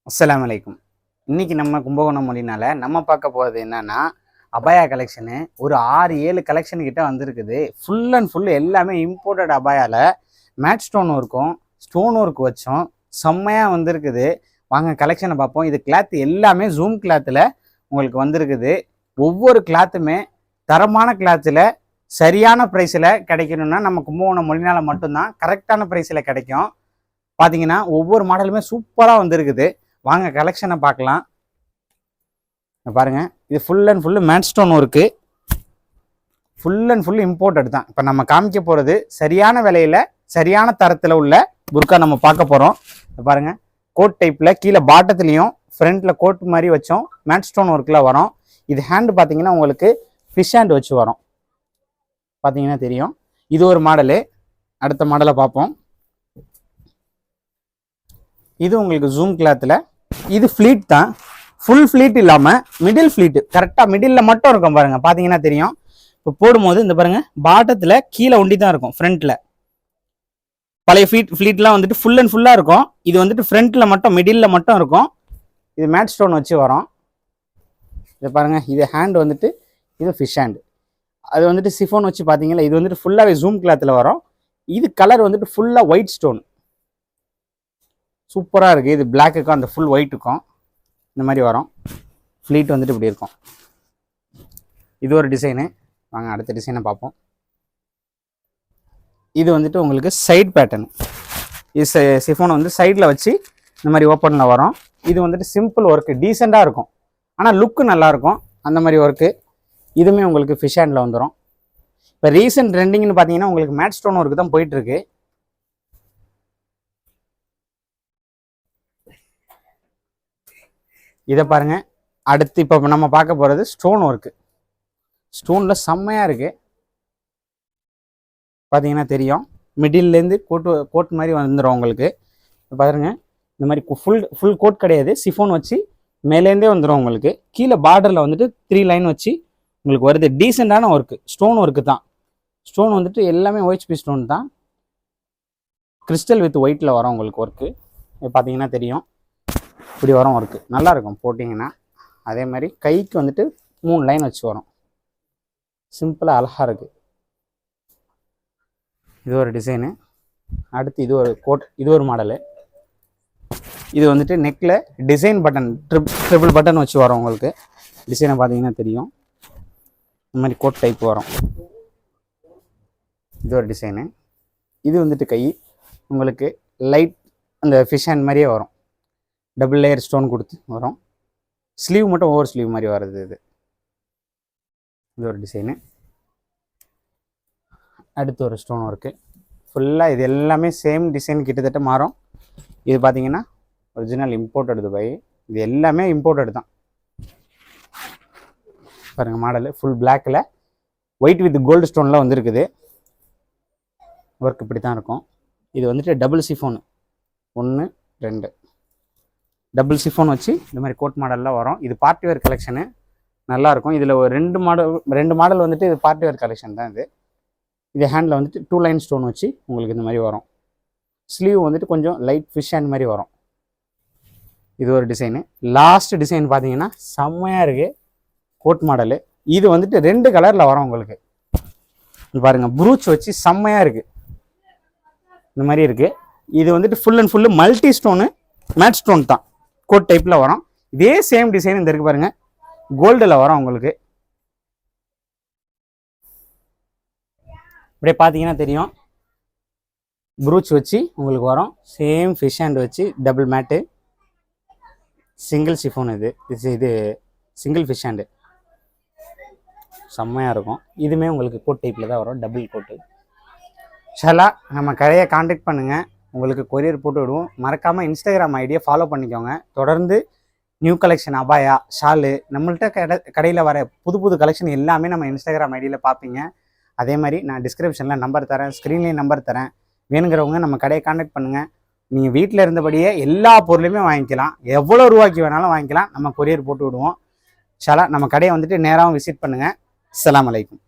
அஸ்ஸலாமு அலைக்கும். இன்னைக்கு நம்ம கும்பகோணம் மொழினால நம்ம பார்க்க போகிறது என்னன்னா அபாயா கலெக்ஷனு. ஒரு 6-7 கலெக்ஷன் கிட்ட வந்திருக்குது. ஃபுல் அண்ட் ஃபுல் எல்லாமே இம்போர்ட்டட் அபாயாவில் மேட் ஸ்டோன் ஒர்க்கும் ஸ்டோன் ஒர்க் வச்சோம் செம்மையாக வந்திருக்குது. வாங்க கலெக்ஷனை பார்ப்போம். இது கிளாத் எல்லாமே ஜூம் கிளாத்தில் உங்களுக்கு வந்திருக்குது. ஒவ்வொரு கிளாத்துமே தரமான கிளாத்தில் சரியான ப்ரைஸில் கிடைக்கணும்னா நம்ம கும்பகோணம் மொழினால மட்டும்தான் கரெக்டான ப்ரைஸில் கிடைக்கும். பார்த்தீங்கன்னா ஒவ்வொரு மாடலுமே சூப்பராக வந்திருக்குது. வாங்க கலெக்ஷனை பார்க்கலாம். பாருங்க, இது full and full made stone work, full and full imported தான். இப்போ நம்ம காமிக்க போகிறது சரியான விலையில் சரியான தரத்தில் உள்ள புர்கா நம்ம பார்க்க போகிறோம். பாருங்க, கோட் டைப்பில் கீழே பாட்டத்துலேயும் ஃப்ரண்ட்டில் கோட் மாதிரி வச்சோம் மேட் ஸ்டோன் ஒர்க்கில் வரும். இது ஹேண்டு பார்த்தீங்கன்னா உங்களுக்கு ஃபிஷ் ஹேண்ட் வச்சு வரும். பார்த்தீங்கன்னா தெரியும். இது ஒரு மாடலு. அடுத்த மாடலை பார்ப்போம். இது உங்களுக்கு ஜூம் கிளாத்தில், இது ஃப்ளீட் தான். ஃபுல் ஃப்ளீட் இல்லாமல் மிடில் ஃப்ளீட்டு, கரெக்டாக மிடில் மட்டும் இருக்கும் பாருங்கள். பார்த்தீங்கன்னா தெரியும். இப்போ போடும்போது இந்த பாருங்கள் பாட்டத்தில் கீழே ஒண்டி தான் இருக்கும். ஃப்ரண்ட்டில் பழைய ஃப்ளீட்லாம் வந்துட்டு ஃபுல் அண்ட் ஃபுல்லாக இருக்கும். இது வந்துட்டு ஃப்ரண்ட்டில் மட்டும் மிடில் மட்டும் இருக்கும். இது மேட் ஸ்டோன் வச்சு வரும். இது பாருங்கள், இது ஹேண்ட் வந்துட்டு இது ஃபிஷ் ஹேண்டு. அது வந்துட்டு சிஃபோன் வச்சு பார்த்தீங்களா, இது வந்துட்டு ஃபுல்லாகவே ஜூம் கிளாத்தில் வரும். இது கலர் வந்துட்டு ஃபுல்லாக ஒயிட் ஸ்டோன், சூப்பராக இருக்குது. இது பிளாக்குக்கும் அந்த ஃபுல் ஒயிட்டுக்கும் இந்த மாதிரி வரும். ஃப்ளீட் வந்துட்டு இப்படி இருக்கும். இது ஒரு டிசைனு. வாங்க அடுத்த டிசைனை பார்ப்போம். இது வந்துட்டு உங்களுக்கு சைட் பேட்டர்ன். இது சிஃபோனை வந்து சைடில் வச்சு இந்த மாதிரி ஓப்பனில் வரும். இது வந்துட்டு சிம்பிள் ஒர்க்கு, டீசெண்டாக இருக்கும், ஆனால் லுக்கு நல்லாயிருக்கும். அந்த மாதிரி ஒர்க்கு. இதுவுமே உங்களுக்கு ஃபிஷ் ஹேண்டில் வந்துடும். இப்போ ரீசெண்ட் ட்ரெண்டிங்னு பார்த்தீங்கன்னா உங்களுக்கு மேட் ஸ்டோன் ஒர்க்கு தான் போயிட்டுருக்கு. இதை பாருங்கள். அடுத்து இப்போ நம்ம பார்க்க போகிறது ஸ்டோன் ஒர்க்கு. ஸ்டோனில் செம்மையாக இருக்குது. பார்த்தீங்கன்னா தெரியும். மிடில்லேருந்து கோட் மாதிரி வந்துடும் உங்களுக்கு. இப்போ பாருங்க, இந்த மாதிரி ஃபுல் கோட் கிடையாது, சிஃபோன் வச்சு மேலேருந்தே வந்துடும் உங்களுக்கு. கீழே பார்டரில் வந்துட்டு 3 லைன் வச்சு உங்களுக்கு வருது. டீசெண்டான ஒர்க்கு, ஸ்டோன் ஒர்க்கு தான். ஸ்டோன் வந்துட்டு எல்லாமே OHP ஸ்டோன் தான். கிறிஸ்டல் வித் ஒயிட்டில் வரும் உங்களுக்கு ஒர்க்கு. பார்த்தீங்கன்னா தெரியும். இப்படி வரும் ஒர்க்கு, நல்லாயிருக்கும் போட்டிங்கன்னா. அதே மாதிரி கைக்கு வந்துட்டு 3 லைன் வச்சு வரும். சிம்பிளாக அழகாக இருக்குது. இது ஒரு டிசைனு. அடுத்து இது ஒரு கோட், இது ஒரு மாடலு. இது வந்துட்டு நெக்கில் டிசைன் பட்டன், ட்ரிபிள் பட்டன் வச்சு வரும் உங்களுக்கு. டிசைனை பார்த்தீங்கன்னா தெரியும். இந்த மாதிரி கோட் டைப் வரும். இது ஒரு டிசைனு. இது வந்துட்டு கை உங்களுக்கு லைட் அந்த ஃபிஷ் ஹேண்ட் மாதிரியே வரும். டபுள் லேயர் ஸ்டோன் கொடுத்து வரும். ஸ்லீவ் மட்டும் ஓவர் ஸ்லீவ் மாதிரி வருது. இது ஒரு டிசைனு. அடுத்து ஒரு ஸ்டோன் ஒர்க்கு. ஃபுல்லாக இது எல்லாமே சேம் டிசைன் கிட்டத்தட்ட மாறும். இது பார்த்தீங்கன்னா ஒரிஜினல் இம்போர்ட்டட் துபாய். இது எல்லாமே இம்போர்ட்டட் தான். பாருங்கள் மாடலு ஃபுல் பிளாக்கில் ஒயிட் வித் கோல்டு ஸ்டோனில் வந்துருக்குது. ஒர்க் இப்படி தான் இருக்கும். இது வந்துட்டு டபுள் சிஃபோனு, 1 2 டபுள் சிஃபோன் வச்சு இந்த மாதிரி கோட் மாடல்லாம் வரும். இது பார்ட்டி வேர் கலெக்ஷனு, நல்லாயிருக்கும். இதில் ஒரு 2 மாடல் வந்துட்டு இது பார்ட்டி வேர் கலெக்ஷன் தான். இது ஹேண்டில் வந்துட்டு 2 லைன் ஸ்டோன் வச்சு உங்களுக்கு இந்த மாதிரி வரும். ஸ்லீவ் வந்துட்டு கொஞ்சம் லைட் ஃபிஷ் ஹேண்ட் மாதிரி வரும். இது ஒரு டிசைனு. லாஸ்ட் டிசைன் பார்த்தீங்கன்னா செம்மையாக இருக்குது, கோட் மாடலு. இது வந்துட்டு 2 கலரில் வரும் உங்களுக்கு. பாருங்கள், ப்ரூச் வச்சு செம்மையாக இருக்குது. இந்த மாதிரி இருக்குது. இது வந்துட்டு full and full multi stone, made stone தான். கோட் டைப்பில் வரும். இதே சேம் டிசைன் இந்த இருக்கு பாருங்கள், கோல்டில் வரும் உங்களுக்கு. இப்படியே பார்த்தீங்கன்னா தெரியும். ப்ரூச் வச்சு உங்களுக்கு வரும். சேம் ஃபிஷ் ஹேண்ட் வச்சு டபுள் மேட்டு, சிங்கிள் சிஃபோன். இது சிங்கிள் ஃபிஷ் ஹேண்டு, செம்மையாக இருக்கும். இதுவுமே உங்களுக்கு கோட் டைப்பில் தான் வரும், டபுள் கோட்டு. ஷலா நம்ம கடையை காண்டாக்ட் பண்ணுங்கள், உங்களுக்கு கொரியர் போட்டு விடுவோம். மறக்காமல் இன்ஸ்டாகிராம் ஐடியை ஃபாலோ பண்ணிக்கோங்க. தொடர்ந்து நியூ கலெக்ஷன், அபாயா, ஷாலு, நம்மள்கிட்ட கடையில் வர புது கலெக்ஷன் எல்லாமே நம்ம இன்ஸ்டாகிராம் ஐடியில் பார்ப்பீங்க. அதே மாதிரி நான் டிஸ்கிரிப்ஷனில் நம்பர் தரேன், ஸ்க்ரீன்லேயும் நம்பர் தரேன். வேணுங்கிறவங்க நம்ம கடையை காண்டாக்ட் பண்ணுங்கள். நீங்கள் வீட்டில் இருந்தபடியே எல்லா பொருளையுமே வாங்கிக்கலாம். எவ்வளோ ரூபாய்க்கு வேணாலும் வாங்கிக்கலாம். நம்ம கொரியர் போட்டு விடுவோம். ஷலா நம்ம கடையை வந்துட்டு நேராகவும் விசிட் பண்ணுங்கள். அஸ்ஸலாமு அலைக்கும்.